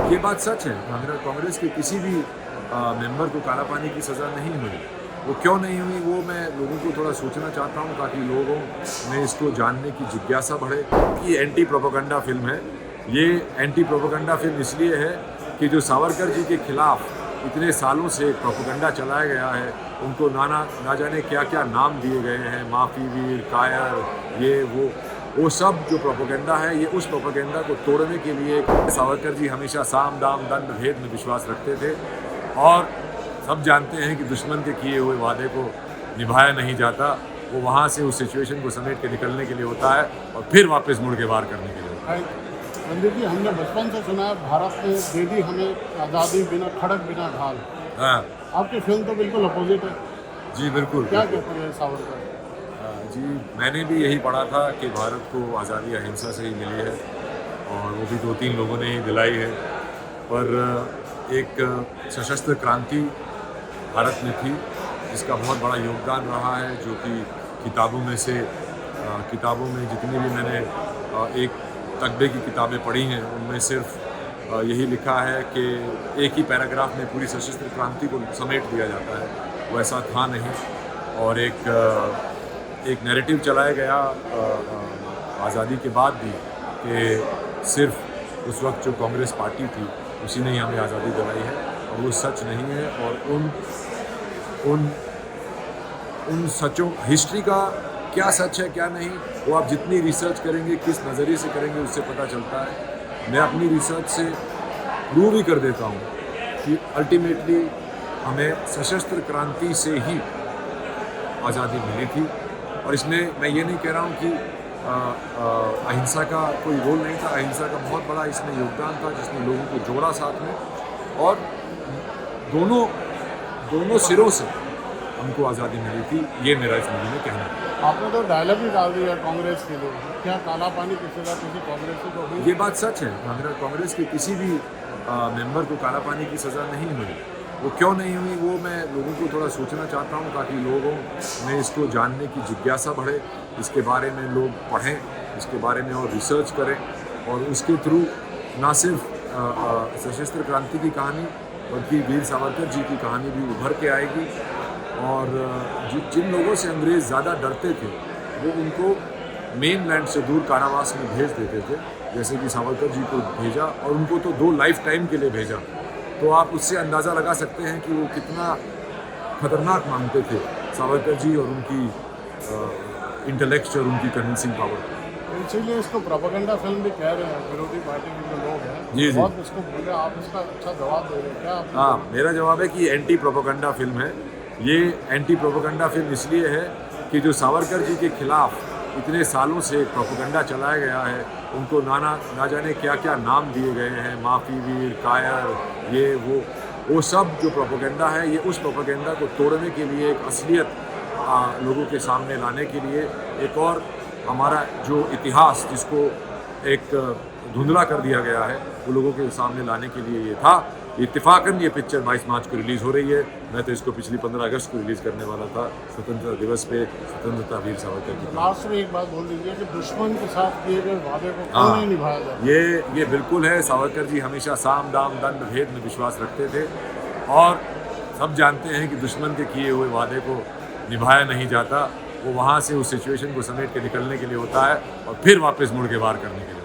ये बात सच है। कांग्रेस के किसी भी मेंबर को काला पानी की सज़ा नहीं हुई। वो क्यों नहीं हुई वो मैं लोगों को थोड़ा सोचना चाहता हूँ, ताकि लोगों में इसको जानने की जिज्ञासा बढ़े। कि एंटी प्रोपेगेंडा फिल्म है। ये एंटी प्रोपेगेंडा फिल्म इसलिए है कि जो सावरकर जी के खिलाफ इतने सालों से प्रोपेगेंडा चलाया गया है, उनको ना जाने क्या क्या नाम दिए गए हैं, माफ़ी वीर, कायर, ये वो सब जो प्रोपेगेंडा है, ये उस प्रोपेगेंडा को तोड़ने के लिए सावरकर जी हमेशा साम दाम दंड भेद में विश्वास रखते थे। और सब जानते हैं कि दुश्मन के किए हुए वादे को निभाया नहीं जाता। वो वहाँ से उस सिचुएशन को समेट के निकलने के लिए होता है और फिर वापस मुड़ के वार करने के लिए होता है। रणदीप जी, हमने बचपन से सुना है भारत ने दे दी हमें आज़ादी बिना खड़क बिना ढाल। हाँ आपकी फिल्म तो बिल्कुल अपोजिट है। जी बिल्कुल। क्या कहते हैं सावरकर? जी मैंने भी यही पढ़ा था कि भारत को आज़ादी अहिंसा से ही मिली है, और वो भी 2-3 लोगों ने ही दिलाई है। पर एक सशस्त्र क्रांति भारत में थी जिसका बहुत बड़ा योगदान रहा है, जो कि किताबों में जितनी भी मैंने एक तकबे की किताबें पढ़ी हैं, उनमें सिर्फ यही लिखा है कि एक ही पैराग्राफ में पूरी सशस्त्र क्रांति को समेट दिया जाता है। वो ऐसा था नहीं। और एक नैरेटिव चलाया गया आज़ादी के बाद भी कि सिर्फ उस वक्त जो कांग्रेस पार्टी थी उसी ने ही हमें आज़ादी दिलाई है, और वो सच नहीं है। और उन सचों, हिस्ट्री का क्या सच है क्या नहीं, वो आप जितनी रिसर्च करेंगे, किस नज़रिए से करेंगे, उससे पता चलता है। मैं अपनी रिसर्च से प्रूव ही कर देता हूँ कि अल्टीमेटली हमें सशस्त्र क्रांति से ही आज़ादी मिली थी। और इसमें मैं ये नहीं कह रहा हूँ कि अहिंसा का कोई रोल नहीं था। अहिंसा का बहुत बड़ा इसमें योगदान था, जिसने लोगों को जोड़ा साथ में, और दोनों सिरों से हमको आज़ादी मिली थी। ये मेरा इस मूवी में कहना है। आपने तो डायलॉग भी डाल दिया कांग्रेस के लिए, क्या काला पानी की सज़ा किसी कांग्रेसी को हुई? ये बात सच है। कांग्रेस के किसी भी मेंबर को काला पानी की सज़ा नहीं हुई। वो क्यों नहीं हुई वो मैं लोगों को थोड़ा सोचना चाहता हूँ, ताकि लोगों में इसको जानने की जिज्ञासा बढ़े, इसके बारे में लोग पढ़ें, इसके बारे में और रिसर्च करें, और उसके थ्रू ना सिर्फ सशस्त्र क्रांति की कहानी बल्कि वीर सावरकर जी की कहानी भी उभर के आएगी। और जिन लोगों से अंग्रेज़ ज़्यादा डरते थे, वो उनको मेन लैंड से दूर कारावास में भेज देते थे, जैसे कि सावरकर जी को भेजा, और उनको तो 2 लाइफ टाइम के लिए भेजा। तो आप उससे अंदाज़ा लगा सकते हैं कि वो कितना खतरनाक मानते थे सावरकर जी और उनकी इंटेलेक्ट और उनकी कन्विंसिंग पावर। इसीलिए इसको प्रोपेगेंडा फिल्म भी कह रहे हैं विरोधी पार्टी के जो लोग हैं। जी। बहुत इसको बोले, आप इसका अच्छा जवाब दे रहे हैं क्या? हाँ, मेरा जवाब है कि एंटी प्रोपेगेंडा फिल्म है। ये एंटी प्रोपेगेंडा फिल्म इसलिए है कि जो सावरकर जी के खिलाफ इतने सालों से प्रोपेगेंडा चलाया गया है, उनको ना जाने क्या क्या नाम दिए गए हैं, माफ़ी वीर, कायर, ये वो सब जो प्रोपेगेंडा है, ये उस प्रोपेगेंडा को तोड़ने के लिए, एक असलियत लोगों के सामने लाने के लिए, एक और हमारा जो इतिहास जिसको एक धुंधला कर दिया गया है, वो लोगों के सामने लाने के लिए ये था। इत्तेफाकन ये पिक्चर 22 मार्च को रिलीज़ हो रही है। मैं तो इसको पिछली 15 अगस्त को रिलीज़ करने वाला था, स्वतंत्रता दिवस पे, स्वतंत्रता वीर सावरकर की। लास्ट में एक बात बोल दीजिए कि दुश्मन के साथ किए गए वादे को क्यों नहीं निभाया जाता? ये बिल्कुल है। सावरकर जी हमेशा साम दाम दंड भेद में विश्वास रखते थे, और सब जानते हैं कि दुश्मन के किए हुए वादे को निभाया नहीं जाता। वो वहाँ से उस सिचुएशन को समेट के निकलने के लिए होता है और फिर वापस मुड़ के वार करने के लिए।